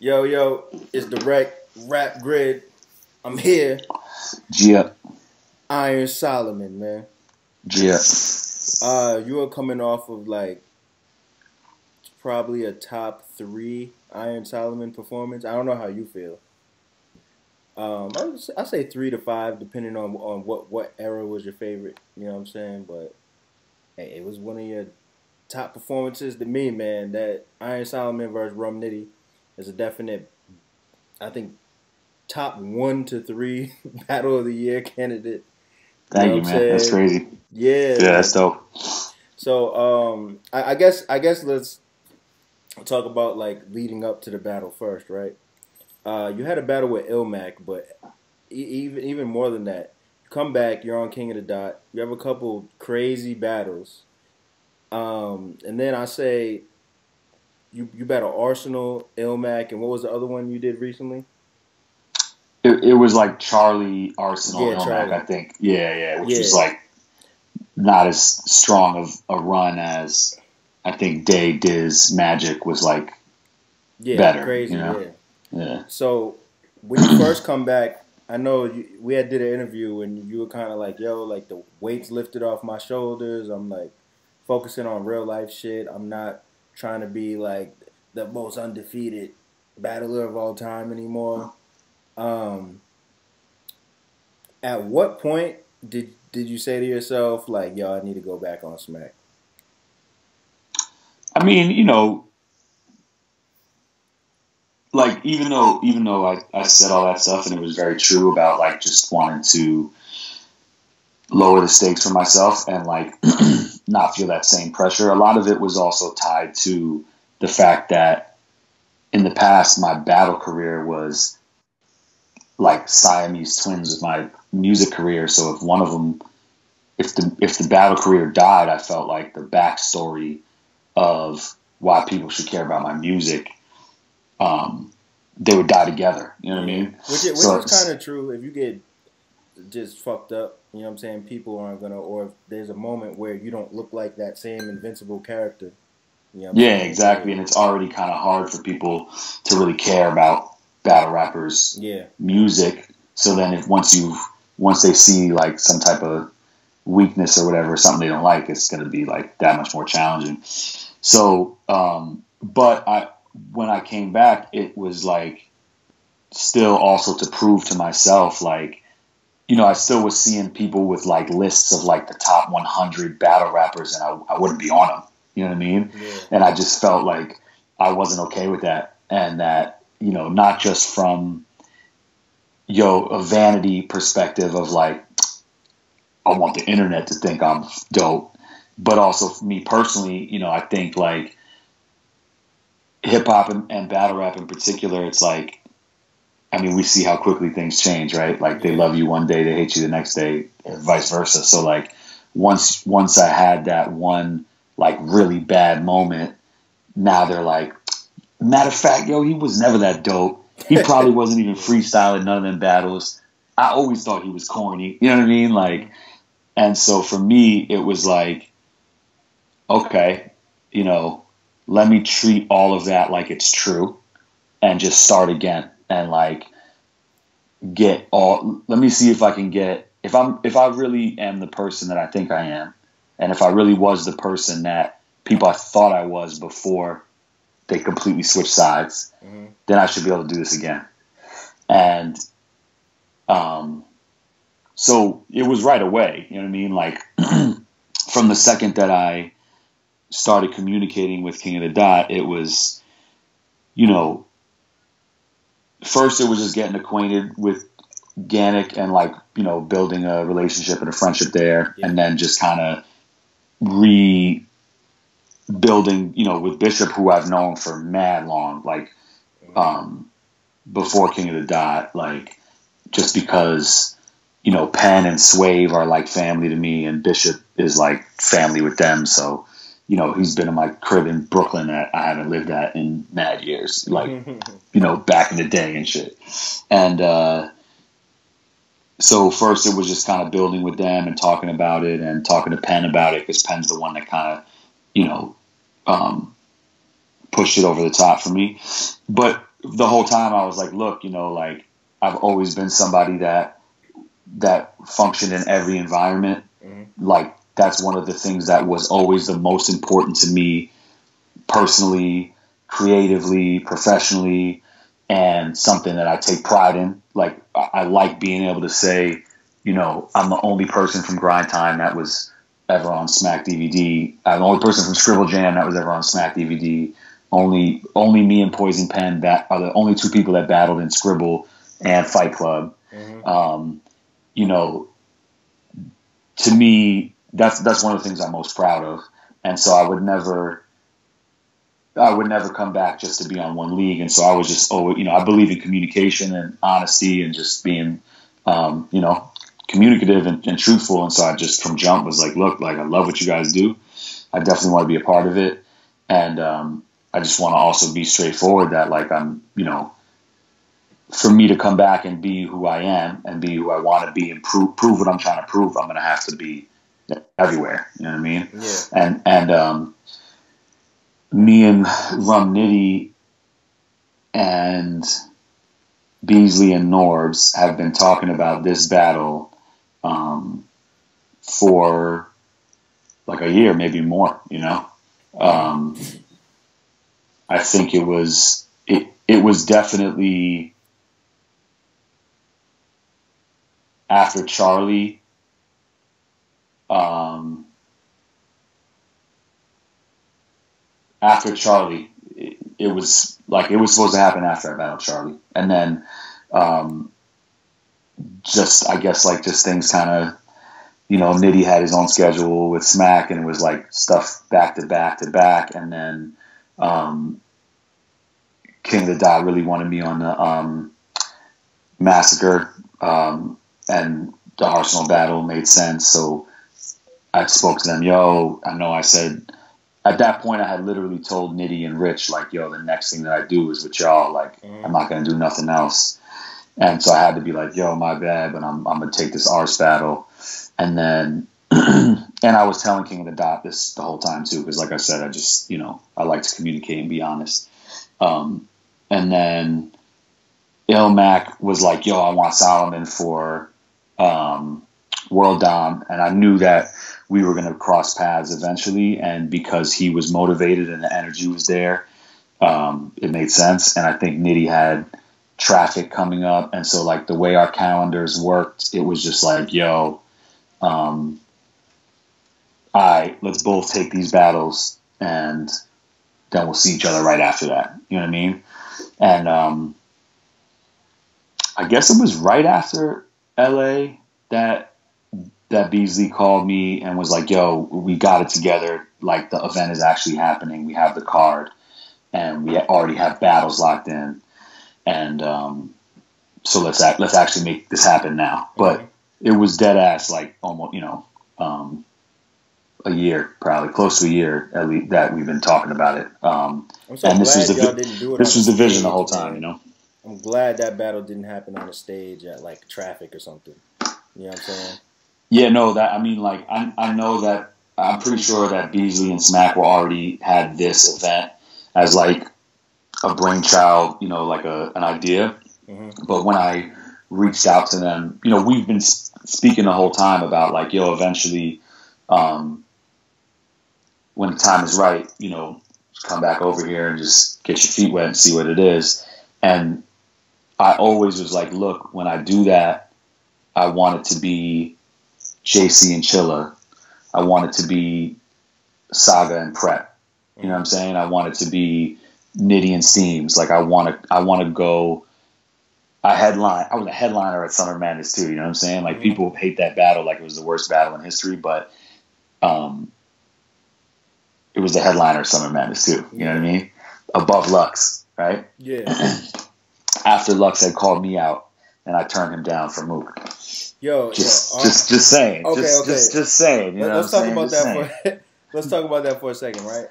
Yo, yo, it's the rap grid. I'm here. Gia. Iron Solomon, man. Gia. You are coming off of probably a top 3 Iron Solomon performance. I don't know how you feel. I say 3 to 5, depending on what era was your favorite. You know what I'm saying? But hey, it was one of your top performances to me, man. That Iron Solomon versus Rum Nitty is a definite, I think, top 1 to 3 Battle of the Year candidate. Thank you, man. That's crazy. Yeah, that's dope. So, I guess let's talk about leading up to the battle first, right? You had a battle with Ilmac, but even more than that, you come back, you're on King of the Dot. You have a couple crazy battles, and then I say you battle Arsenal, Ilmac, and what was the other one you did recently? It was like Charlie, Arsenal, Yeah, Ilmac, Charlie. I think. Yeah, which was not as strong of a run as I think Day, Diz, Magic was better. Crazy, you know? Yeah. So when you first come back, I know we had did an interview and you were kind of like, yo, the weight's lifted off my shoulders. I'm focusing on real life shit. I'm not trying to be the most undefeated battler of all time anymore. At what point did you say to yourself yo, I need to go back on Smack? I mean, even though I said all that stuff and it was very true about just wanting to lower the stakes for myself and not feel that same pressure, a lot of it was also tied to the fact that in the past my battle career was Siamese twins with my music career. So if one of them, if the battle career died, I felt like the backstory of why people should care about my music, they would die together. You know what I mean? Which is kind of true. If you get just fucked up, you know what I'm saying, people aren't going to, or if there's a moment where you don't look like that same invincible character. You know what I'm saying? Exactly. And it's already kind of hard for people to really care about battle rappers' music. So then once they see some type of weakness or whatever, something they don't like, it's going to be that much more challenging. So, but when I came back, it was still also to prove to myself, I still was seeing people with lists of the top 100 battle rappers, and I wouldn't be on them. You know what I mean? Yeah. And I just felt I wasn't okay with that, and that not just from a vanity perspective of I want the internet to think I'm dope, but also for me personally, I think hip hop and battle rap in particular, it's we see how quickly things change, right? They love you one day, they hate you the next day, and vice versa. So once I had that one really bad moment, now they're matter of fact, yo, he was never that dope. He probably wasn't even freestyling none of them battles. I always thought he was corny. You know what I mean? And so for me, it was okay, let me treat all of that like it's true and just start again and let me see if I can get, if I really am the person that I think I am, and if I really was the person that people thought I was before they completely switched sides, then I should be able to do this again. And so it was right away, you know what I mean? From the second that I started communicating with King of the Dot, it was, first it was just getting acquainted with Gannick and building a relationship and a friendship there, and then just kind of rebuilding, with Bishop, who I've known for mad long, before King of the Dot, just because, Penn and Swave are family to me, and Bishop is family with them. So, he's been in my crib in Brooklyn that I haven't lived at in mad years, back in the day and shit. And so first it was just kind of building with them and talking about it and talking to Penn about it, because Penn's the one that kind of, pushed it over the top for me. But the whole time I was like, look, like I've always been somebody that functioned in every environment. Mm-hmm. Like that's one of the things that was always the most important to me personally, creatively, professionally, and something that I take pride in. Like I like being able to say, I'm the only person from Grind Time that was ever on Smack DVD. I'm the only person from Scribble Jam that was ever on Smack DVD. Only me and Poison Pen are the only two people that battled in Scribble and Fight Club. Mm-hmm. To me, that's one of the things I'm most proud of. And so I would never come back just to be on one league. And so I was just, I believe in communication and honesty and just being, communicative and truthful. And so I just from jump was like, look, like I love what you guys do. I definitely want to be a part of it. And I just want to also be straightforward that like I'm, for me to come back and be who I am and be who I want to be and prove what I'm trying to prove, I'm going to have to be everywhere. You know what I mean? Yeah. And me and Rum Nitty and Beasley and Norbs have been talking about this battle for like a year, maybe more, I think it was definitely after Charlie. After Charlie, it was supposed to happen after I battled Charlie, and then just things kind of, Nitty had his own schedule with Smack, and it was like stuff back to back to back, and then King of the Dot really wanted me on the Massacre, and the Arsenal battle made sense, so I spoke to them. I said at that point I had literally told Nitty and Rich like, the next thing that I do is with y'all. Like I'm not gonna do nothing else. And so I had to be like, my bad, but I'm gonna take this Ars battle. And then and I was telling King of the Dot this the whole time too, because like I said, I just I like to communicate and be honest. And then Ilmac was like, I want Solomon for World Dom, and I knew that we were going to cross paths eventually, and because he was motivated and the energy was there, it made sense. And I think Nitty had traffic coming up, and so like the way our calendars worked, it was just like, all right, let's both take these battles, and then we'll see each other right after that. You know what I mean? And I guess it was right after LA that Beasley called me and was like, we got it together. Like the event is actually happening. We have the card and we already have battles locked in. And so let's actually make this happen now. But it was dead ass, like almost, a year, probably close to a year at least, that we've been talking about it. I'm so and this was the vision the whole time, I'm glad that battle didn't happen on a stage at like traffic or something. You know what I'm saying? Yeah, no, I know that I'm pretty sure that Beasley and Smack were already had this event as like a brainchild, like an idea. Mm-hmm. But when I reached out to them, we've been speaking the whole time about like, eventually, when the time is right, come back over here and just get your feet wet and see what it is. And I always was like, look, when I do that, I want it to be JC and Chilla. I want it to be Saga and Prep. You know what I'm saying? I want it to be Nitty and Steams. Like I want to go. I was a headliner at Summer Madness too. You know what I'm saying? Like people hate that battle like it was the worst battle in history, but it was the headliner at Summer Madness too. You know what I mean? Above Lux, right? Yeah. After Lux had called me out and I turned him down for Mook. Just saying. Okay, just saying. Let's talk about that. Let's talk about that for a second, right?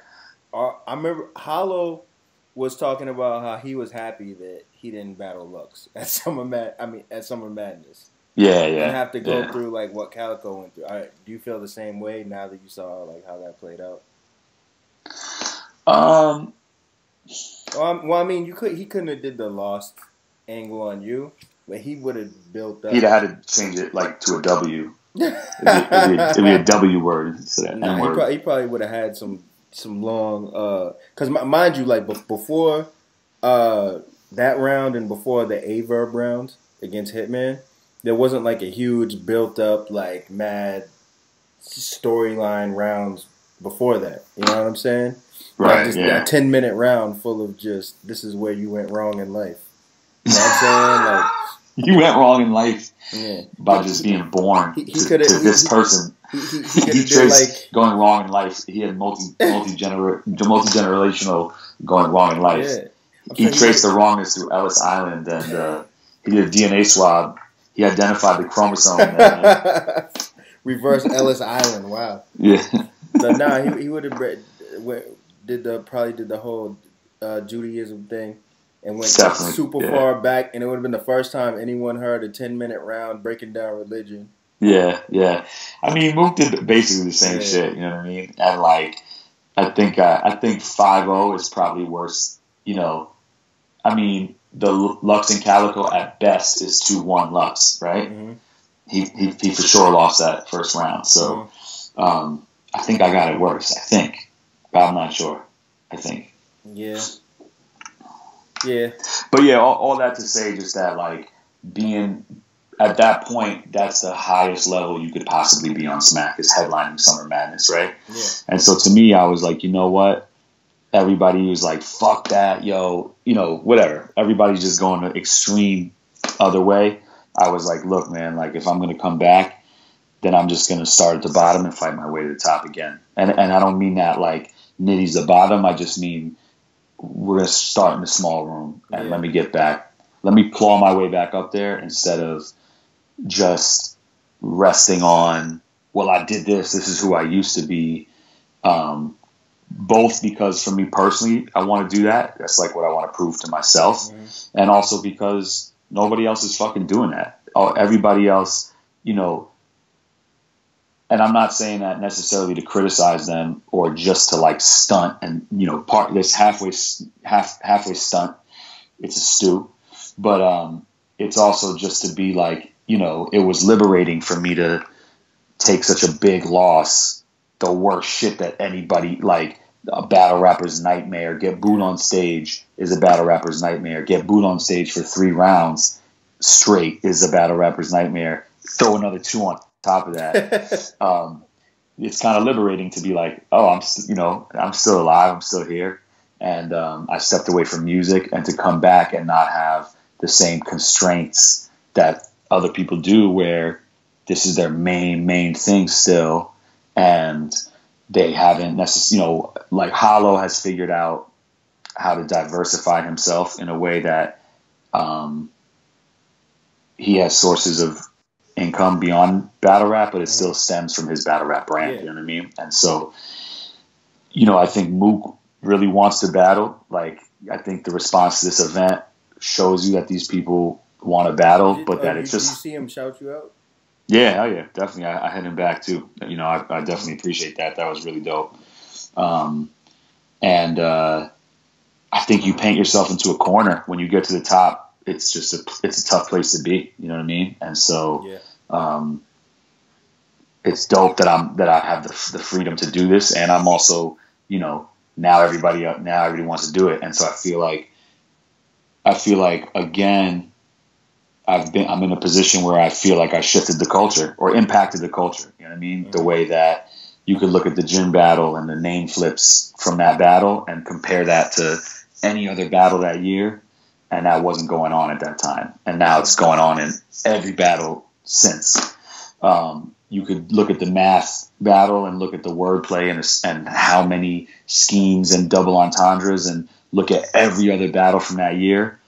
I remember Hollow was talking about how he was happy that he didn't battle Lux at Summer Madness. Yeah. And have to go through like what Calico went through. Do you feel the same way now that you saw like how that played out? Well, I mean, he couldn't have did the Lost angle on you, but he would have built up. He'd have had to change it like to a W. It'd be a W word instead of N word. He probably would have had some long. Because mind you, like before that round and before the Averb round against Hitman, there wasn't like a huge built up like mad storyline rounds before that. You know what I'm saying? Right. Like just a 10-minute round full of just this is where you went wrong in life. You know what I'm saying? Like you went wrong in life by just being born to this person. He traced going wrong in life. He had multi-generational going wrong in life. Yeah. He traced the wrongness through Ellis Island, and he did a DNA swab. He identified the chromosome. Reverse Ellis Island. Wow. Yeah. So he would have did the whole Judaism thing. And went super far back, and it would have been the first time anyone heard a 10-minute round breaking down religion. Yeah. I mean, Mook did basically the same shit. You know what I mean? And like, I think 5-0 is probably worse. You know, I mean, the Lux and Calico at best is 2-1 Lux, right? Mm-hmm. He for sure lost that first round. So, I think I got it worse. I think, but I'm not sure. I think. Yeah. Yeah. But yeah, all that to say just that, like, being at that point, that's the highest level you could possibly be on Smack is headlining Summer Madness, right? Yeah. And so to me, I was like, you know what? Everybody was like, fuck that, yo, you know, whatever. Everybody's just going the extreme other way. I was like, look, man, like, if I'm going to come back, then I'm just going to start at the bottom and fight my way to the top again. And I don't mean that like Nitty's the bottom. I just mean we're going to start in a small room and let me get back. Let me claw my way back up there instead of just resting on, well, I did this. This is who I used to be. Both because for me personally, I want to do that. That's like what I want to prove to myself. Mm-hmm. And also because nobody else is fucking doing that. Everybody else, you know, and I'm not saying that necessarily to criticize them or just to like stunt and, you know, part this halfway stunt. It's a stew, but it's also just to be like, you know, it was liberating for me to take such a big loss, the worst shit that anybody, like a battle rapper's nightmare, get booed on stage is a battle rapper's nightmare. Get booed on stage for 3 rounds straight is a battle rapper's nightmare. Throw another 2 on top of that. It's kind of liberating to be like, oh, I'm still alive. I'm still here. And I stepped away from music, and to come back and not have the same constraints that other people do, where this is their main thing still. And they haven't necessarily, you know, like Hollow has figured out how to diversify himself in a way that he has sources of income beyond battle rap, but it still stems from his battle rap brand. You know what I mean? And so, you know, I think Mook really wants to battle. Like, I think the response to this event shows you that these people want to battle, but that it's just. Did you see him shout you out? Yeah, hell yeah, definitely. I had him back too. You know, I definitely appreciate that. That was really dope. And I think you paint yourself into a corner when you get to the top. It's just it's a tough place to be. You know what I mean? And so, it's dope that I have the freedom to do this, and I'm also, you know, now everybody wants to do it, and so I feel like again, I'm in a position where I feel like I shifted the culture or impacted the culture. You know what I mean? Mm-hmm. The way that you could look at the gym battle and the name flips from that battle and compare that to any other battle that year. And that wasn't going on at that time. And now it's going on in every battle since. You could look at the math battle and look at the wordplay and how many schemes and double entendres, and look at every other battle from that year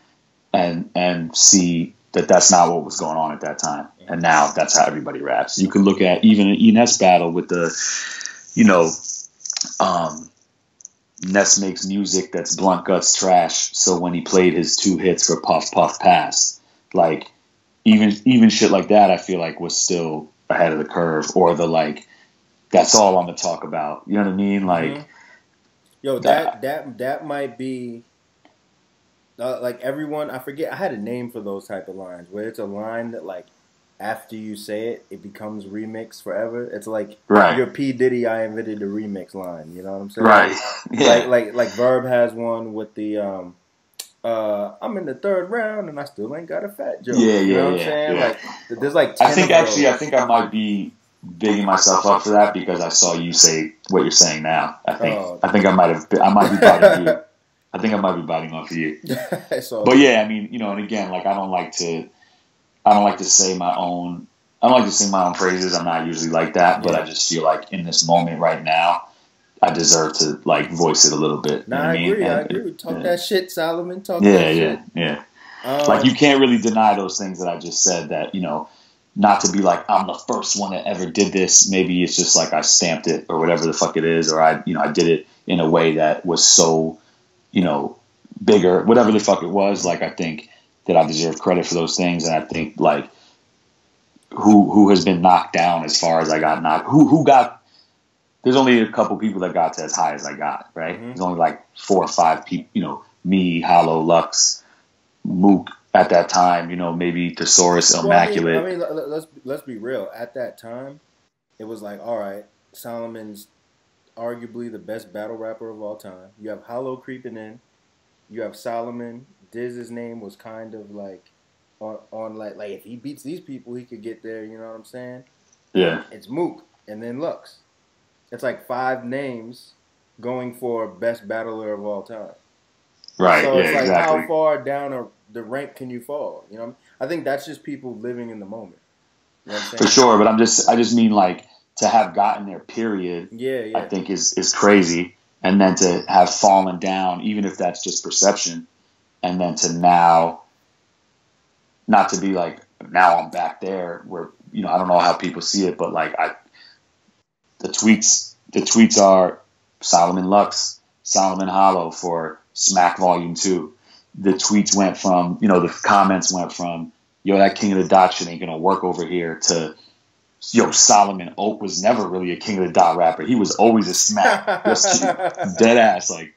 and see that that's not what was going on at that time. And now that's how everybody raps. You can look at even an Ness battle with the, you know, Ness makes music that's blunt guts trash. So when he played his 2 hits for Puff Puff Pass, like even shit like that, I feel like was still ahead of the curve, or the like, that's all I'm gonna talk about. You know what I mean? Like, yo, that might be like everyone, I forget. I had a name for those type of lines where it's a line that like after you say it, it becomes remix forever. It's like your P Diddy, I invented the remix line. You know what I'm saying? Right. Yeah. Like Verb has one with the I'm in the third round and I still ain't got a fat joke. Yeah, you know what I'm saying? Yeah. Like there's like 10 I think I might be bigging myself up for that because I saw you say what you're saying now. I think I might be biting you. I think I might be biting off of you. But yeah, I mean, and again, like I don't like to say my own praises. I'm not usually like that, but I just feel like in this moment right now, I deserve to like voice it a little bit. Nah, I agree. Talk that shit, Solomon. Talk that shit. Yeah. Like you can't really deny those things that I just said. That not to be like I'm the first one that ever did this. Maybe it's just like I stamped it or whatever the fuck it is, or I did it in a way that was so bigger, whatever the fuck it was. Like I think that I deserve credit for those things, and I think like who has been knocked down as far as I got knocked. Who got? There's only a couple people that got to as high as I got. Right? Mm-hmm. There's only like 4 or 5 people. Me, Hollow, Lux, Mook at that time. Maybe Thesaurus, Immaculate. I mean, let's be real. At that time, it was like, all right, Solomon's arguably the best battle rapper of all time. You have Hollow creeping in. You have Solomon. Diz's name was kind of like on like if he beats these people, he could get there. You know what I'm saying? Yeah. It's Mook and then Lux. It's like 5 names going for best battler of all time. Right. So it's like exactly. How far down the rank can you fall? I think that's just people living in the moment. You know what I'm saying? For sure, but I just mean like to have gotten there. Period. Yeah. I think is crazy, and then to have fallen down, even if that's just perception, and then to now, not to be like now I'm back there where I don't know how people see it, but like the tweets are Solomon Lux, Solomon Hollow for Smack Volume 2. The tweets went from, the comments went from, yo, that King of the Dot shit ain't gonna work over here, to, yo, Solomon Oak was never really a King of the Dot rapper. He was always a smack. Just dead ass. Like,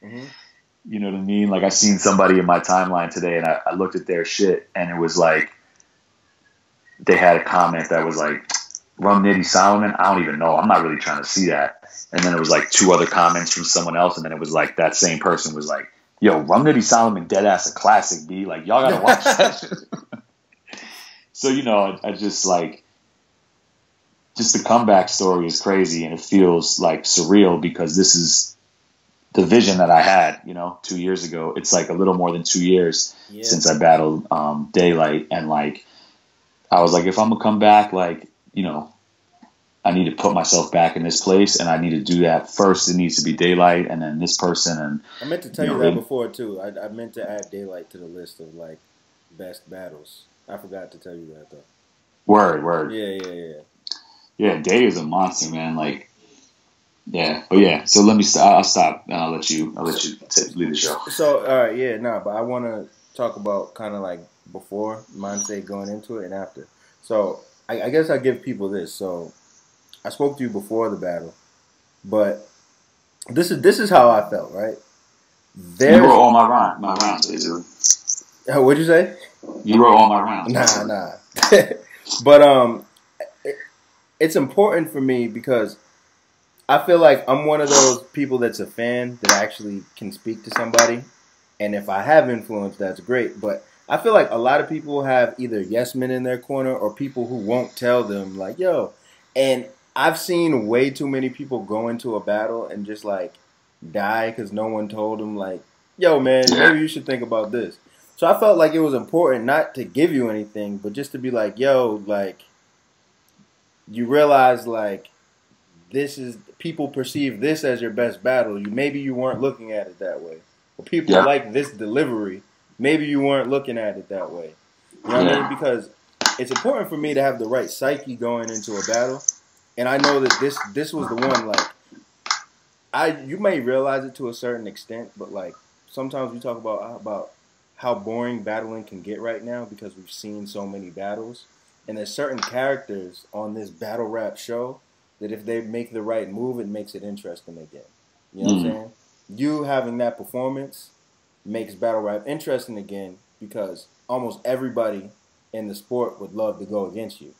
you know what I mean? Like, I seen somebody in my timeline today and I looked at their shit and it was like, they had a comment that was like, Rum Nitty Solomon, I don't even know. I'm not really trying to see that. And then it was like 2 other comments from someone else, and then it was like that same person was like, yo, Rum Nitty Solomon dead ass a classic, B. Like, y'all gotta watch that shit. So, I just like, just the comeback story is crazy, and it feels like surreal because this is the vision that I had, 2 years ago. It's like a little more than 2 years since I battled Daylight, and like, I was like, if I'm gonna come back, like, I need to put myself back in this place, and I need to do that first. It needs to be Daylight, and then this person. And I meant to tell you that before too. I meant to add Daylight to the list of like best battles. I forgot to tell you that though. Word. Yeah. Yeah, Day is a monster, man. Like, yeah, but yeah. So let me stop. I'll stop, and I'll let you lead the show. So all right, yeah, but I want to talk about kind of like before mindset going into it and after. So I guess I give people this. So I spoke to you before the battle, but this is how I felt, right? You wrote all my rounds, basically. What'd you say? You wrote all my rounds. Nah. But it's important for me because I feel like I'm one of those people that's a fan that actually can speak to somebody, and if I have influence, that's great. But I feel like a lot of people have either yes men in their corner or people who won't tell them like, yo. And I've seen way too many people go into a battle and just like die because no one told them like, yo, man, maybe you should think about this. So I felt like it was important not to give you anything, but just to be like, yo, like, you realize like people perceive this as your best battle. Maybe you weren't looking at it that way. Or people like this delivery. Maybe you weren't looking at it that way. You know what I mean? Because it's important for me to have the right psyche going into a battle. And I know that this was the one, like, you may realize it to a certain extent, but like sometimes we talk about how boring battling can get right now because we've seen so many battles. And there's certain characters on this battle rap show that if they make the right move, it makes it interesting again. You know what I'm saying? You having that performance makes battle rap interesting again because almost everybody in the sport would love to go against you.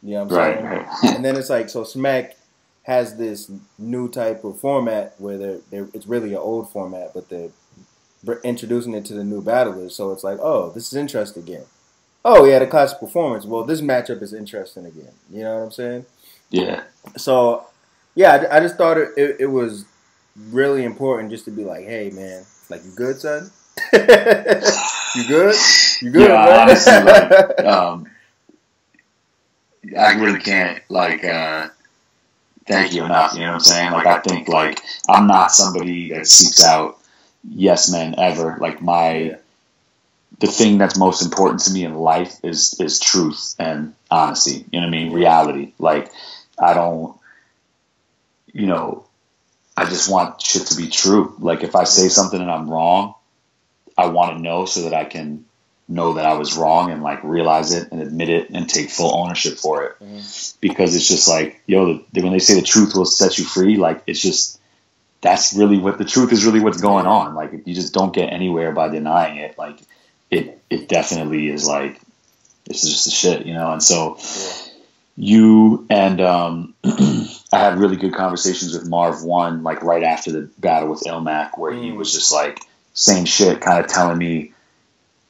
You know what I'm saying? Right. And then it's like, so Smack has this new type of format where it's really an old format, but they're introducing it to the new battlers. So it's like, oh, this is interesting again. Oh, yeah, the classic performance. Well, this matchup is interesting again. You know what I'm saying? Yeah. So, yeah, I just thought it was really important just to be like, hey, man, like, you good, son? You good? You good, yeah, man? Honestly, like, I really can't, like, thank you enough, you know what I'm saying? Like, I think, like, I'm not somebody that seeks out yes men ever. Like, the thing that's most important to me in life is truth and honesty, you know what I mean? Reality. Like, I don't, you know, I just want shit to be true. Like, if I say something and I'm wrong, I want to know so that I can know that I was wrong and like realize it and admit it and take full ownership for it. Because it's just like, yo, when they say the truth will set you free, like, it's just, that's really what the truth is, really what's going on. Like, if you just don't get anywhere by denying it, like, it definitely is like, this is just the shit, you know? And so you and I had really good conversations with Marv One, like right after the battle with Ilmac, where he was just like, same shit, kind of telling me,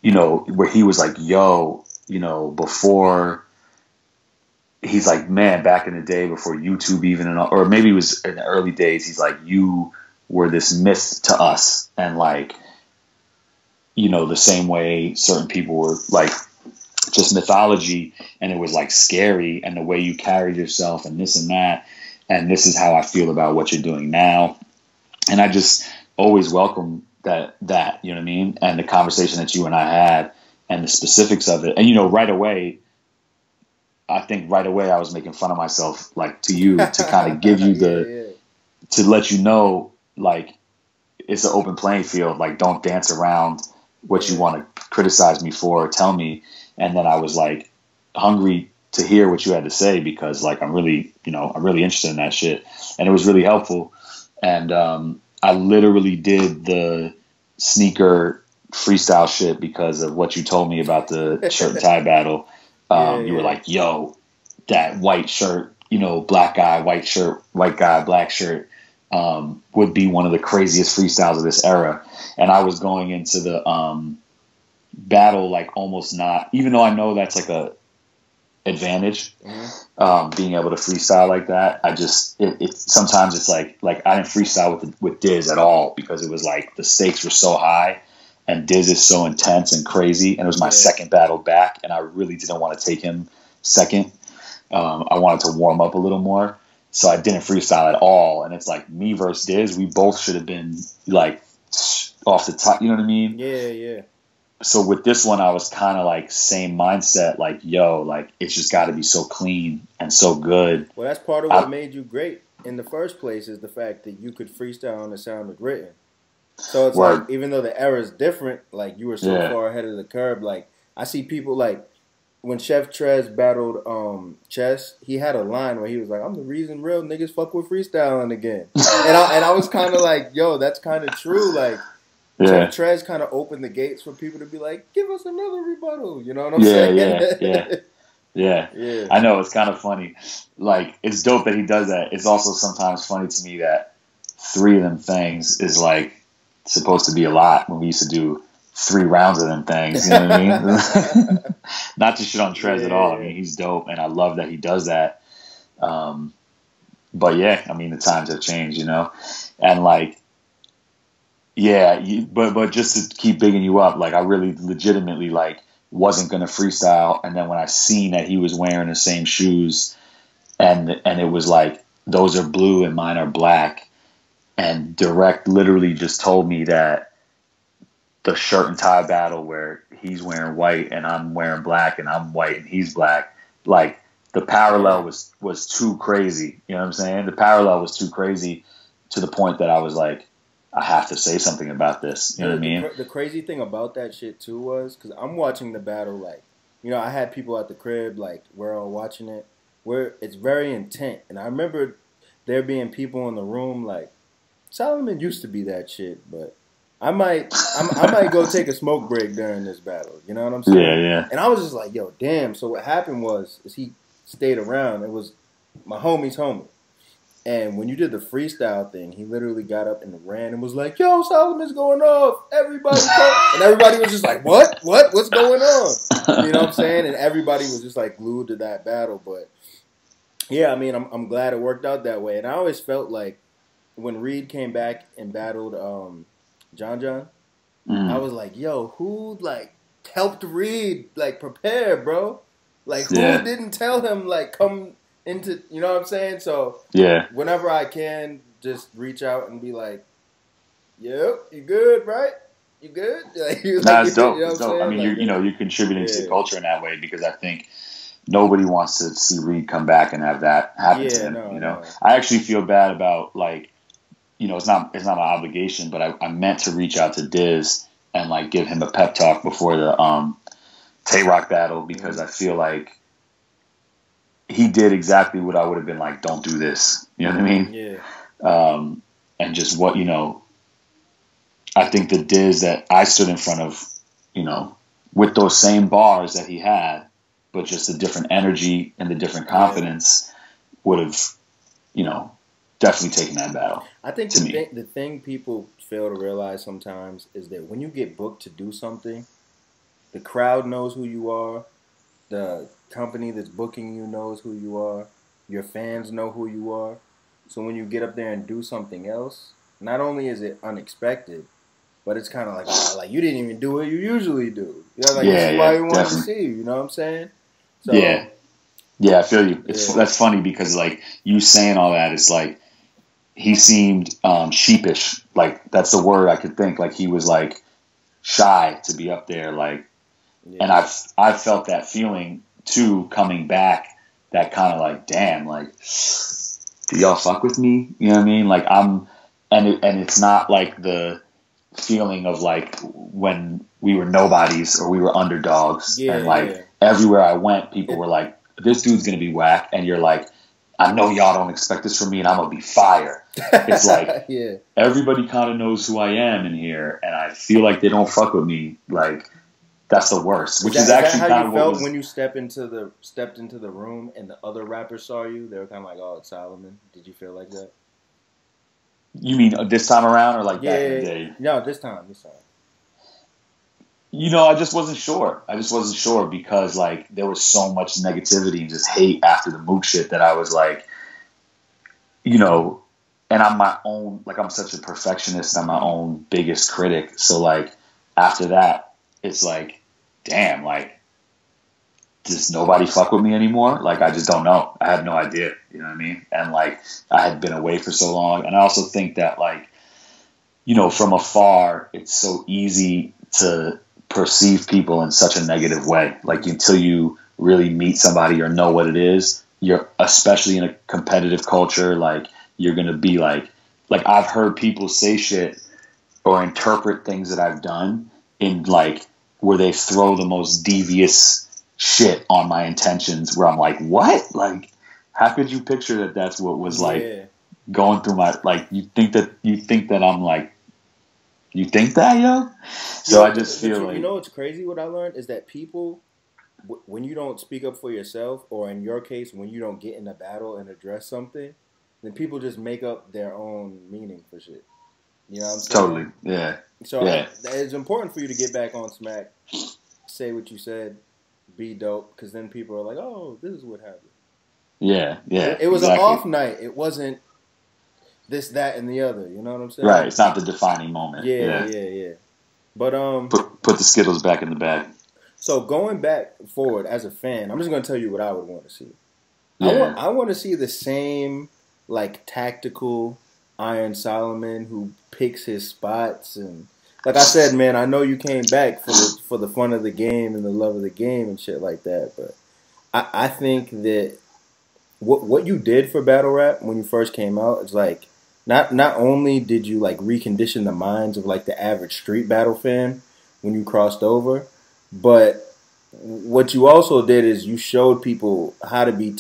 you know, where he was like, yo, you know, before, he's like, man, back in the day before YouTube even, or maybe it was in the early days, he's like, you were this myth to us. And like, you know, the same way certain people were like just mythology, and it was like scary, and the way you carried yourself and this and that. And this is how I feel about what you're doing now. And I just always welcome that, you know what I mean? And the conversation that you and I had and the specifics of it. And, you know, right away I was making fun of myself, like, to you, to kind of give you to let you know, like, it's an open playing field. Like, don't dance around what you want to criticize me for or tell me. And then I was like hungry to hear what you had to say, because like, I'm really interested in that shit. And it was really helpful. And, I literally did the sneaker freestyle shit because of what you told me about the shirt and tie battle. You were like, yo, that white shirt, you know, black guy, white shirt, white guy, black shirt, would be one of the craziest freestyles of this era. And I was going into the battle like almost not, even though I know that's like a advantage, being able to freestyle like that. I just sometimes it's like I didn't freestyle with Diz at all, because it was like the stakes were so high and Diz is so intense and crazy, and it was my second battle back, and I really didn't want to take him second. I wanted to warm up a little more, so I didn't freestyle at all. And it's like, me versus Diz, we both should have been like off the top, you know what I mean? Yeah. So with this one, I was kind of like same mindset, like, yo, like, it's just got to be so clean and so good. Well, that's part of what made you great in the first place, is the fact that you could freestyle on the sound of written. So it's like, even though the era is different, like, you were so far ahead of the curve. Like, I see people like, when Chef Trez battled Chess, he had a line where he was like, I'm the reason real niggas fuck with freestyling again. and I was kind of like, yo, that's kind of true. Like, Chef Trez kind of opened the gates for people to be like, give us another rebuttal. You know what I'm saying? Yeah. I know, it's kind of funny. Like, it's dope that he does that. It's also sometimes funny to me that 3 of them things is like supposed to be a lot when we used to do 3 rounds of them things. You know what I mean? Not to shit on Trez at all. I mean, he's dope, and I love that he does that. But yeah, I mean, the times have changed, you know? And like, but just to keep bigging you up, like, I really legitimately like wasn't gonna freestyle, and then when I seen that he was wearing the same shoes, and it was like, those are blue and mine are black, and Direct literally just told me that the shirt and tie battle where he's wearing white and I'm wearing black, and I'm white and he's black, like, the parallel was too crazy. You know what I'm saying? The parallel was too crazy, to the point that I was like, I have to say something about this. You know what I mean? The crazy thing about that shit too was, because I'm watching the battle, like, you know, I had people at the crib, like, we're all watching it, where it's very intent. And I remember there being people in the room like, Solomon used to be that shit, but I might go take a smoke break during this battle. You know what I'm saying? Yeah, yeah. And I was just like, yo, damn. So what happened is he stayed around. It was my homie's homie. And when you did the freestyle thing, he literally got up and ran and was like, yo, Solomon's going off. Everybody and everybody was just like, what? What's going on? You know what I'm saying? And everybody was just like glued to that battle. But yeah, I mean, I'm glad it worked out that way. And I always felt like when Reed came back and battled John, I was like, yo, who like helped Reed like prepare, bro? Like who didn't tell him like come into, you know what I'm saying? So whenever I can, just reach out and be like, yep, you good, right? You good? Like, That's dope. You know dope. I mean, like, you're contributing to the culture in that way, because I think nobody wants to see Reed come back and have that happen to him. No. I actually feel bad about, like, it's not an obligation, but I meant to reach out to Diz and like give him a pep talk before the Tay-Rock battle, because I feel like he did exactly what I would have been like, don't do this. You know what I mean? Yeah. And just what, I think the Diz that I stood in front of, with those same bars that he had, but just a different energy and the different confidence would have, definitely taken that battle. I think the thing people fail to realize sometimes is that when you get booked to do something, the crowd knows who you are, the company that's booking you knows who you are, your fans know who you are. So when you get up there and do something else, not only is it unexpected, but it's kind of like you didn't even do what you usually do. Like somebody wanted to see you. You know what I'm saying? So, yeah, I feel you. That's funny, because like you saying all that, it's like he seemed sheepish. Like that's the word I could think. Like he was like shy to be up there. Like, and I felt that feeling too coming back. That kind of like, damn, like, do y'all fuck with me? You know what I mean? Like and it's not like the feeling of like when we were nobodies or we were underdogs, and like everywhere I went, people were like, this dude's gonna be whack, and you're like, I know y'all don't expect this from me, and I'm gonna be fire. It's like everybody kind of knows who I am in here, and I feel like they don't fuck with me. Like that's the worst. Which is actually kind of what felt when you stepped into the room and the other rappers saw you. They were kind of like, "Oh, it's Solomon." Did you feel like that? You mean this time around, or like back in the day? No, this time. I just wasn't sure. Because like there was so much negativity and just hate after the Mook shit that I was like, and I'm my own, like I'm such a perfectionist. I'm my own biggest critic. So like after that, it's like, damn, like does nobody fuck with me anymore? Like I just don't know. I have no idea. You know what I mean? And like I had been away for so long, and I also think that like, from afar, it's so easy to perceive people in such a negative way. Like until you really meet somebody or know what it is, you're, especially in a competitive culture, like you're going to be like I've heard people say shit or interpret things that I've done in like where they throw the most devious shit on my intentions, where I'm like, what? Like, how could you picture that that's what was like going through my, like, you think that I'm like, you think that, yo? So I just feel like... You know what's crazy? What I learned is that people, when you don't speak up for yourself, or in your case, when you don't get in a battle and address something, then people just make up their own meaning for shit. You know what I'm saying? Totally, yeah. So it's important for you to get back on Smack, say what you said, be dope, because then people are like, oh, this is what happened. Yeah. It was an off night. It wasn't this, that, and the other. You know what I'm saying? Right. It's not the defining moment. Yeah. But put the Skittles back in the bag. So going back forward as a fan, I'm just going to tell you what I would want to see. Yeah. I want to see the same like tactical Iron Solomon who picks his spots, and like I said, man, I know you came back for the fun of the game and the love of the game and shit like that, but I think that what you did for battle rap when you first came out is like not only did you like recondition the minds of like the average street battle fan when you crossed over, but what you also did is you showed people how to be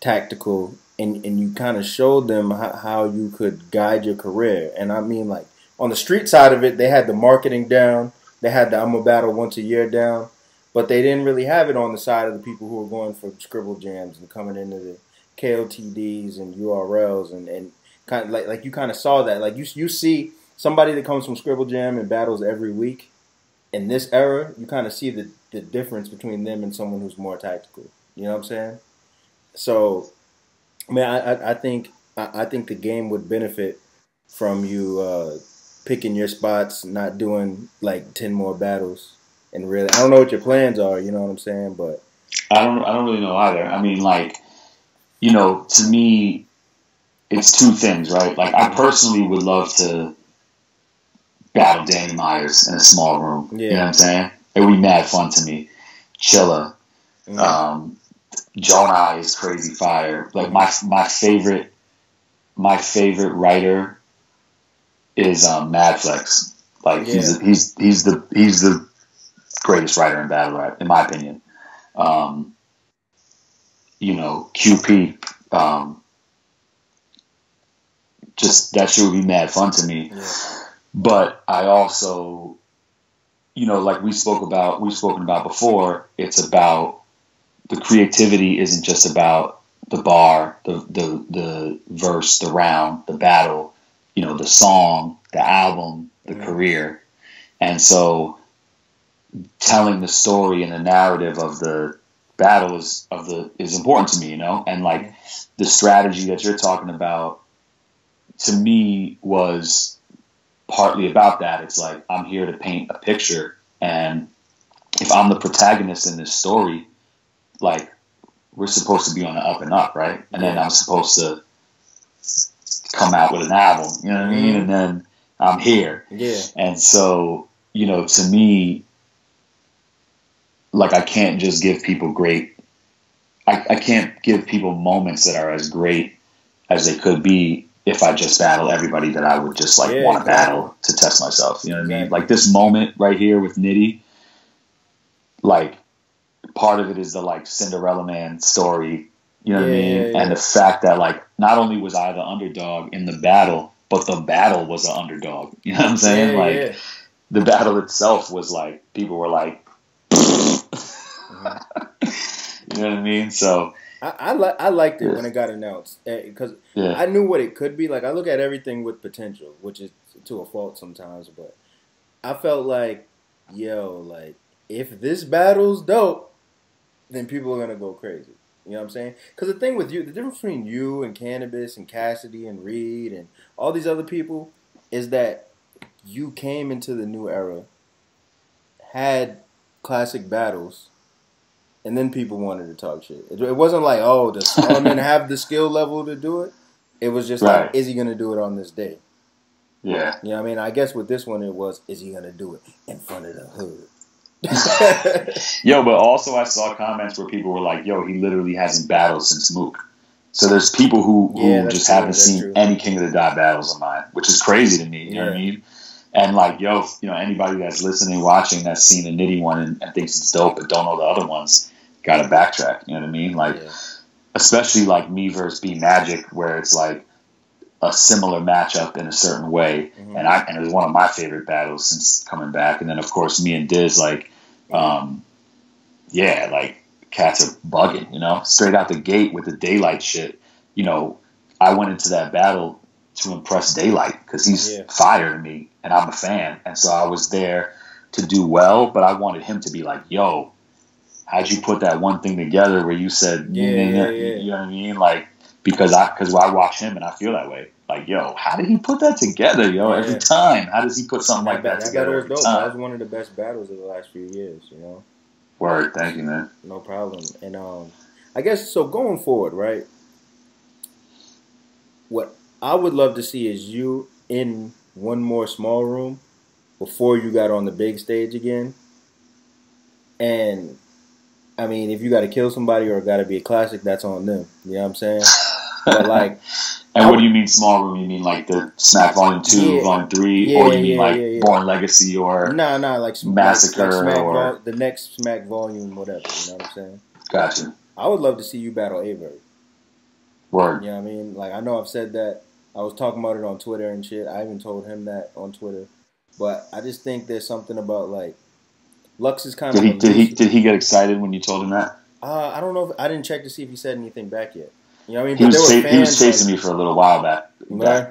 tactical, and you kind of showed them how you could guide your career. And I mean, like, on the street side of it, they had the marketing down. They had the I'm a battle once a year down. But they didn't really have it on the side of the people who were going for scribble jams and coming into the KOTDs and URLs and kind of like you kind of saw that. Like you see somebody that comes from scribble jam and battles every week. In this era, you kind of see the difference between them and someone who's more tactical. You know what I'm saying? So, man, I think the game would benefit from you picking your spots, not doing like 10 more battles. And really, I don't know what your plans are. You know what I'm saying? But I don't really know either. I mean, like, you know, to me, it's two things, right? Like, I personally would love to battle Danny Myers in a small room. Yeah. You know what I'm saying? It would be mad fun to me. Chilla. Jonai is crazy fire. Like, my favorite writer is Madflex. Like, he's the greatest writer in battle rap, in my opinion. You know, QP, just that shit would be mad fun to me. Yeah. But I also, you know, like we've spoken about before, it's about the creativity isn't just about the bar, the verse, the round, the battle, you know, the song, the album, the career. And so telling the story and the narrative of the battle is important to me, you know? And like the strategy that you're talking about to me was partly about that. It's like, I'm here to paint a picture, and if I'm the protagonist in this story, like, we're supposed to be on the up and up, right? And then I'm supposed to come out with an album, you know what I mean? And then I'm here. Yeah. And so, you know, to me, like, I can't just give people I can't give people moments that are as great as they could be if I just battle everybody that I would just like want to battle to test myself. You know what I mean? Like this moment right here with Nitty, like part of it is the like Cinderella Man story, you know what I mean? Yeah. And the fact that like not only was I the underdog in the battle, but the battle was an underdog. You know what I'm saying? The battle itself was like, people were like, you know what I mean? So I liked it when it got announced because I knew what it could be. Like, I look at everything with potential, which is to a fault sometimes, but I felt like, like, if this battle's dope, then people are going to go crazy. You know what I'm saying? Because the thing with you, the difference between you and Cannabis and Cassidy and Reed and all these other people is that you came into the new era, had classic battles, and then people wanted to talk shit. It wasn't like, oh, does Solomon have the skill level to do it? It was just like, is he going to do it on this day? Yeah. You know what I mean? I guess with this one, it was, is he going to do it in front of the hood? Yo, but also I saw comments where people were like, yo, he literally hasn't battled since Mook. So there's people who just haven't seen any King of the Dot battles of mine, which is crazy to me. You know what I mean? And like, yo, you know, anybody that's listening, watching, that's seen a Nitty one and thinks it's dope but don't know the other ones, got to backtrack. You know what I mean? Like, especially like me versus B Magic, where it's like a similar matchup in a certain way. Mm-hmm. And it was one of my favorite battles since coming back. And then of course me and Diz, like, like cats are bugging, you know, straight out the gate with the Daylight shit. You know, I went into that battle to impress Daylight because he's fire to me and I'm a fan. And so I was there to do well, but I wanted him to be like, yo, how'd you put that one thing together where you said, you know what I mean? Like, because I watch him and I feel that way. Like, yo, how did he put that together, yo? Every time, how does he put something like that together? That was dope. That was one of the best battles of the last few years, you know. Word, thank you, man. No problem. And I guess so. Going forward, right? What I would love to see is you in one more small room before you got on the big stage again. And I mean, if you got to kill somebody or got to be a classic, that's on them. You know what I'm saying? But like. And what do you mean small room? You mean like the Smack Volume 2, Volume 3? Or you mean like Born Legacy or like Massacre like or... the next Smack Volume, whatever. You know what I'm saying? Gotcha. I would love to see you battle Averb. Word. You know what I mean? Like, I know I've said that I was talking about it on Twitter and shit. I even told him that on Twitter. But I just think there's something about like Lux is kind of. Did he get excited when you told him that? I don't know. I didn't check to see if he said anything back yet. You know what I mean? He was chasing me for a little while back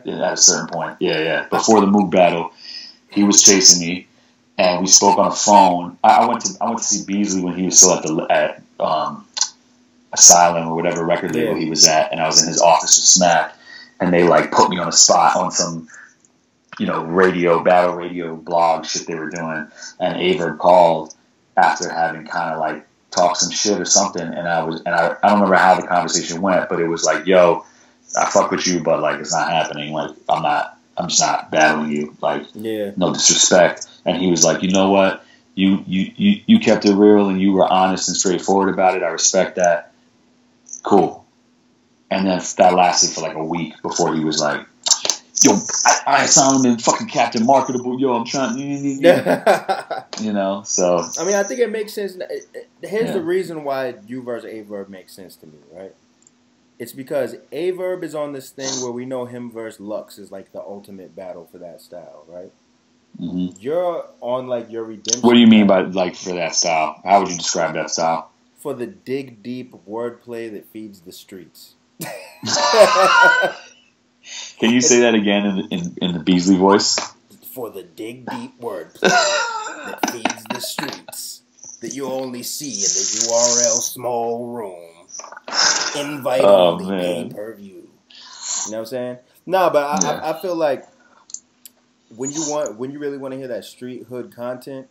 at a certain point. Yeah. Before the Moog battle, he was chasing me, and we spoke on the phone. I went to see Beasley when he was still at Asylum or whatever record label he was at, and I was in his office with Smack, and they like put me on the spot on some, battle radio blog shit they were doing, and Averb called after having kind of like talked some shit or something, and I don't remember how the conversation went, but it was like, yo, I fuck with you, but like it's not happening. Like I'm just not battling you. Like no disrespect. And he was like, you know what, you kept it real and you were honest and straightforward about it. I respect that. Cool. And then that lasted for like a week before he was like, yo, I sound in fucking Captain Marketable. Yo, I'm trying. So. I mean, I think it makes sense. Here's the reason why you versus Averb makes sense to me, right? It's because Averb is on this thing where we know him versus Lux is like the ultimate battle for that style, right? Mm-hmm. You're on like your redemption. What do you mean by like for that style? How would you describe that style? For the dig deep wordplay that feeds the streets. Can you say that again in the Beasley voice? For the dig deep wordplay that feeds the streets that you only see in the URL small room. Invite only pay-per-view. You know what I'm saying? No, but I feel like when you really want to hear that street hood content,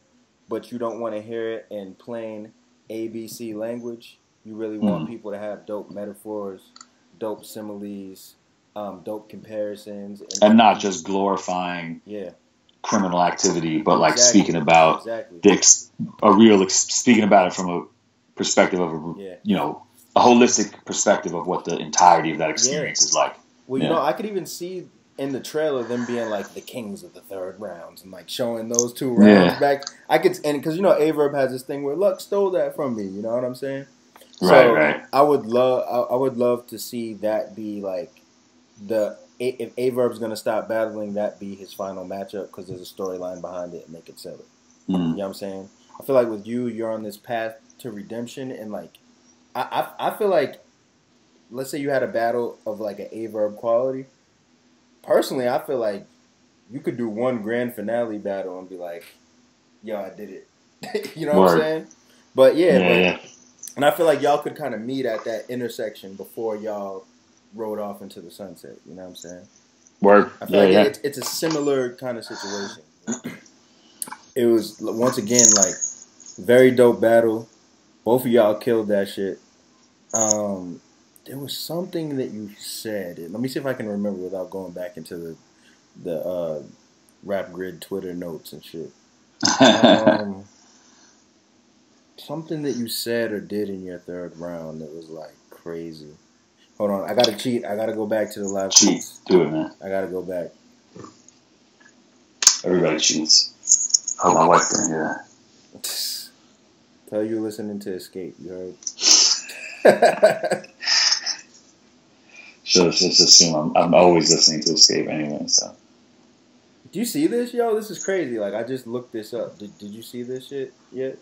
but you don't want to hear it in plain ABC language, you really want people to have dope metaphors, dope similes, dope comparisons, and not just glorifying criminal activity, but like speaking about speaking about it from a perspective of a holistic perspective of what the entirety of that experience is like. Well, I could even see in the trailer them being like the kings of the third rounds and like showing those two rounds back. I could, and because Averb has this thing where Lux stole that from me. You know what I'm saying? Right. I would love to see that be like if Averb's gonna stop battling, that be his final matchup because there's a storyline behind it and they could sell it. You know what I'm saying? I feel like with you're on this path to redemption, and like I feel like, let's say you had a battle of like an Averb quality. Personally, I feel like you could do one grand finale battle and be like, yo, I did it. You know what I'm saying? But and I feel like y'all could kind of meet at that intersection before y'all rode off into the sunset. You know what I'm saying? Word. I feel like it's a similar kind of situation. It was, once again, like, very dope battle. Both of y'all killed that shit. There was something that you said. Let me see if I can remember without going back into the Rap Grid Twitter notes and shit. Something that you said or did in your third round that was like crazy. Hold on, I gotta cheat. I gotta go back to the live tweets. Do it, man. I gotta go back. Everybody cheats. Oh, my wife didn't hear that. Tell you listening to Escape. You heard? Just assume I'm always listening to Escape anyway. So. Do you see this, yo? This is crazy. Like, I just looked this up. Did you see this shit yet?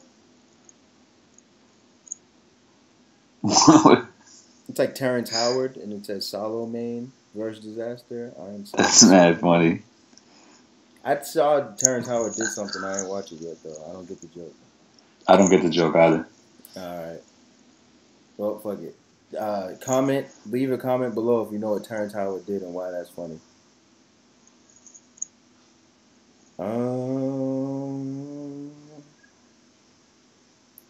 It's like Terrence Howard, and it says Salome versus Disaster. That's mad funny. I saw Terrence Howard did something. I ain't watch it yet, though. I don't get the joke. I don't get the joke either. All right. Well, fuck it. Leave a comment below if you know what Terrence Howard did and why that's funny.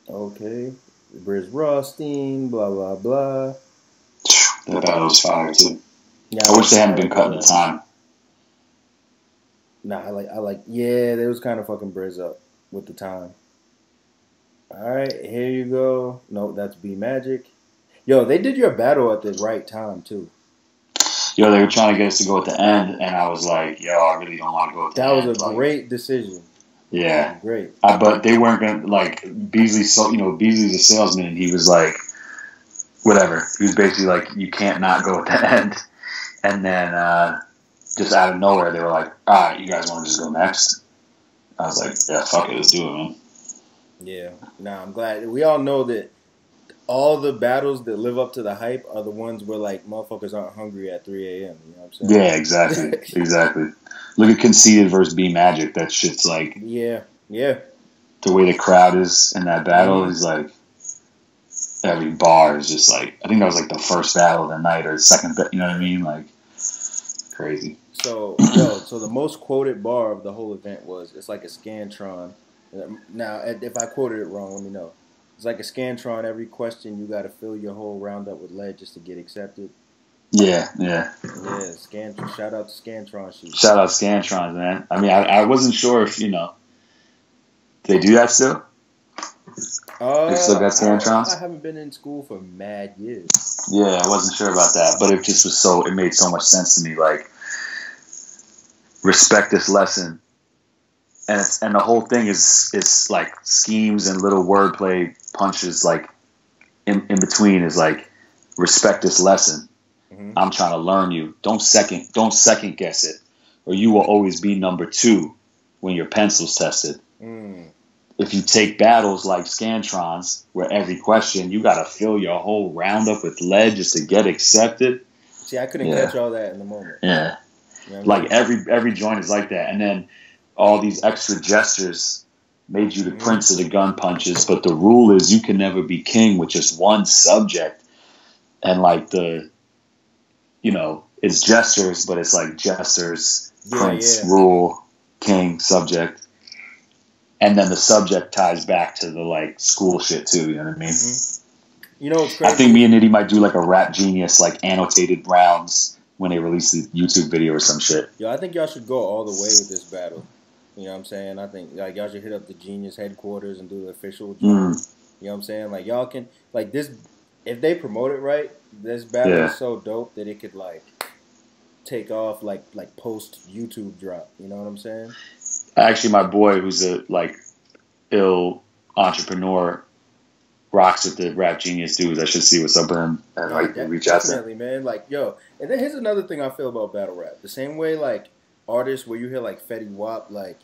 Okay. Briz Rothstein, blah, blah, blah. That battle was fire, too. Yeah, I wish they hadn't been cutting the time. Nah, they was kind of fucking Briz up with the time. Alright, here you go. No, that's B Magic. Yo, they did your battle at the right time, too. Yo, they were trying to get us to go at the end, and I was like, yo, I really don't want to go at the end. That was a great decision. Yeah. Great. But they weren't going to, like, Beasley's a salesman, and he was like, whatever. He was basically like, you can't not go at the end. And then just out of nowhere, they were like, all right, you guys want to just go next? I was like, yeah, fuck it, let's do it, man. Yeah. Nah, I'm glad. We all know that all the battles that live up to the hype are the ones where, like, motherfuckers aren't hungry at 3 a.m. You know what I'm saying? Yeah, exactly. Exactly. Look at Conceited versus B Magic. That shit's like... Yeah. Yeah. The way the crowd is in that battle is like... Every bar is just like... I think that was like the first battle of the night or the second... You know what I mean? Like... Crazy. So the most quoted bar of the whole event was, it's like a Scantron. Now, if I quoted it wrong, let me know. It's like a Scantron. Every question, you got to fill your whole round up with lead just to get accepted. Yeah. Scantron. Shout out to Scantron. Shout out Scantrons, man. I mean, I wasn't sure if, they do that still? They still got Scantrons? I haven't been in school for mad years. Yeah, I wasn't sure about that, but it just was it made so much sense to me. Like, respect this lesson. And the whole thing is like schemes and little wordplay punches, like in between is like, respect this lesson. Mm-hmm. I'm trying to learn you. Don't second guess it, or you will always be number 2 when your pencil's tested. If you take battles like Scantrons, where every question you got to fill your whole round up with lead just to get accepted. See, I couldn't catch all that in the moment. Yeah, you know like every joint is like that, and then all these extra gestures made you the prince of the gun punches. But the rule is you can never be king with just one subject, and like it's gestures, but it's like gestures, prince, rule, king, subject. And then the subject ties back to the like school shit too. You know what I mean? Mm-hmm. You know what's crazy? I think me and Nitty might do like a Rap Genius like annotated rounds when they release the YouTube video or some shit. Yo, I think y'all should go all the way with this battle. You know what I'm saying? I think like y'all should hit up the Genius headquarters and do the official job. You know what I'm saying? Like y'all can like this if they promote it right. This battle is so dope that it could like take off like post YouTube drop. You know what I'm saying? Actually, my boy, who's a like ill entrepreneur, rocks with the Rap Genius dudes. I should see what's up with him and like reach out to him. Definitely, man. Like, yo, and then here's another thing I feel about battle rap. The same way, like artists where you hear like Fetty Wap, like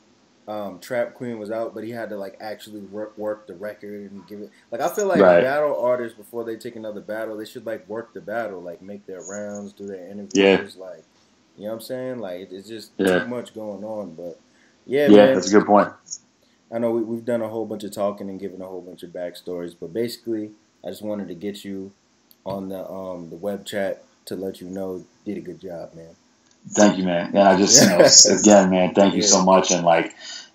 Trap Queen was out, but he had to like actually work the record and give it. Like, I feel like battle artists before they take another battle, they should like work the battle, like make their rounds, do their interviews, like you know what I'm saying? Like it's just too much going on, but. Yeah, man. That's a good point. I know we've done a whole bunch of talking and given a whole bunch of backstories, but basically, I just wanted to get you on the web chat to let you know you did a good job, man. Thank you, man. And I just, again, man, thank you so much. And like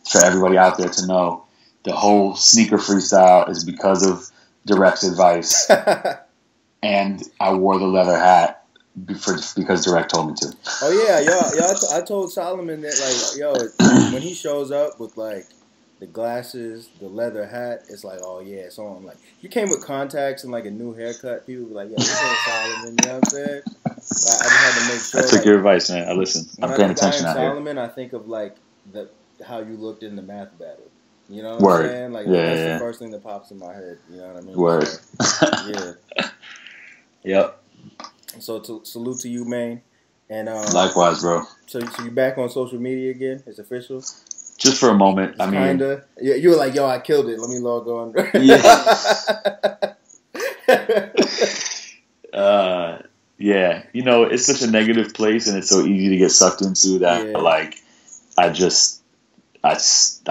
for everybody out there to know, the whole sneaker freestyle is because of Direct's advice, and I wore the leather hat. Because Direct told me to. Oh yeah, I told Solomon that like, yo, when he shows up with like the glasses, the leather hat, it's like, oh yeah, it's on. Like you came with contacts and like a new haircut, people be like, yo, this ain't Solomon. You know what I'm saying? Like, I just had to make sure. I took your advice, man. I listen. I'm paying attention out here. Solomon, I think of like how you looked in the math battle. You know what I'm saying? Like that's the first thing that pops in my head. You know what I mean? Word. So, Yep. So salute to you, man. And likewise, bro. So you back on social media again? It's official? Just for a moment. I mean, kinda. Yeah, you were like, yo, I killed it. Let me log on. Yeah. It's such a negative place, and it's so easy to get sucked into that. Like, I'm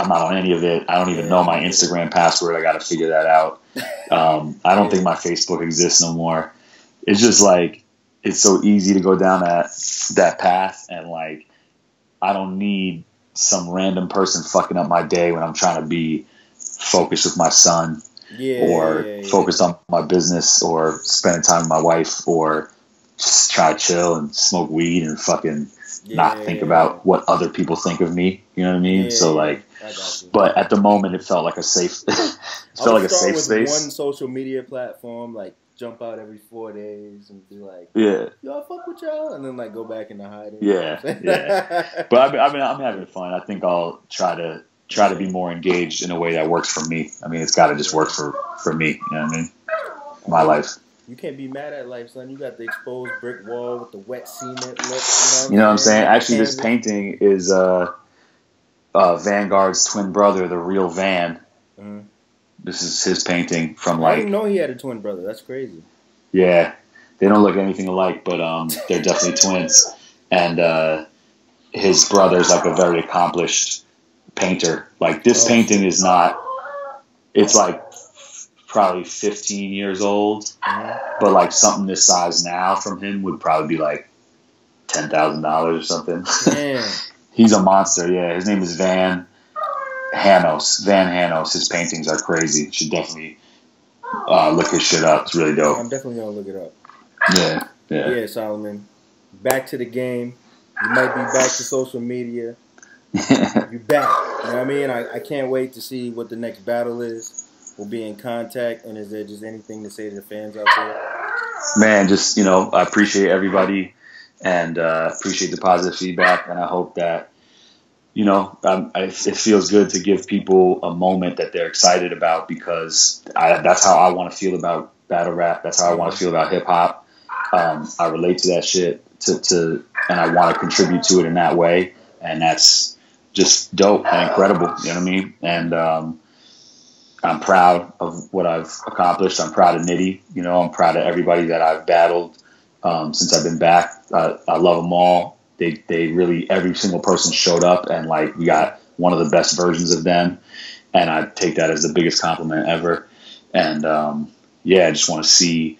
not on any of it. I don't even know my Instagram password. I got to figure that out. I don't think my Facebook exists no more. It's just like, it's so easy to go down that path, and like I don't need some random person fucking up my day when I'm trying to be focused with my son, or focused on my business, or spending time with my wife, or just try to chill and smoke weed and fucking not think about what other people think of me. You know what I mean? So like, but at the moment, it felt like a safe. It felt like a safe space. One social media platform, like. Jump out every 4 days and be like, yo, I fuck with y'all, and then like go back into hiding. But I'm having fun. I think I'll try to be more engaged in a way that works for me. I mean, it's got to just work for me. You know what I mean? My life. You can't be mad at life, son. You got the exposed brick wall with the wet cement lip. You know what I'm saying? Actually, this painting is Vanguard's twin brother, the real Van. Mm-hmm. This is his painting from I didn't know he had a twin brother. That's crazy. Yeah, they don't look anything alike, but they're definitely twins. And his brother's like a very accomplished painter. Like this painting is not. It's like probably 15 years old, but like something this size now from him would probably be like $10,000 or something. Damn. He's a monster. Yeah, his name is Van Hamos. Van Hamos. His paintings are crazy. You should definitely look his shit up. It's really dope. I'm definitely gonna look it up. Yeah. Yeah, Solomon. Back to the game. You might be back to social media. You're back. You know what I mean? I can't wait to see what the next battle is. We'll be in contact. And is there just anything to say to the fans out there? Man, just, I appreciate everybody and appreciate the positive feedback. And I hope that, it feels good to give people a moment that they're excited about because that's how I want to feel about battle rap. That's how I want to feel about hip hop. I relate to that shit and I want to contribute to it in that way. And that's just dope and incredible. You know what I mean? And I'm proud of what I've accomplished. I'm proud of Nitty. I'm proud of everybody that I've battled since I've been back. I love them all. They really, every single person showed up and like we got one of the best versions of them. And I take that as the biggest compliment ever. And I just want to see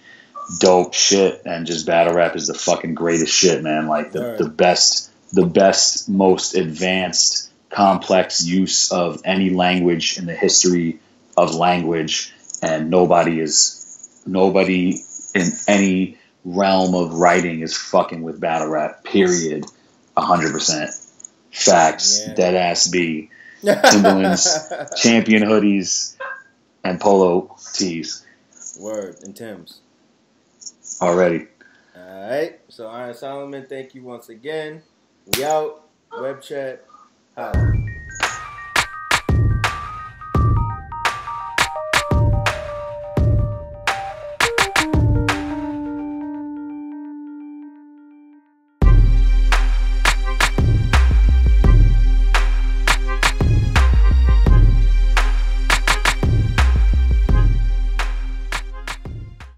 dope shit, and just battle rap is the fucking greatest shit, man. Like the best, most advanced, complex use of any language in the history of language, and nobody in any realm of writing is fucking with battle rap. Period. 100%. Facts. Yeah. Dead ass B. Timberlands, champion hoodies, and polo tees. Word and Tim's. Already. All right. So, Iron Solomon, thank you once again. We out. Web chat. Holla.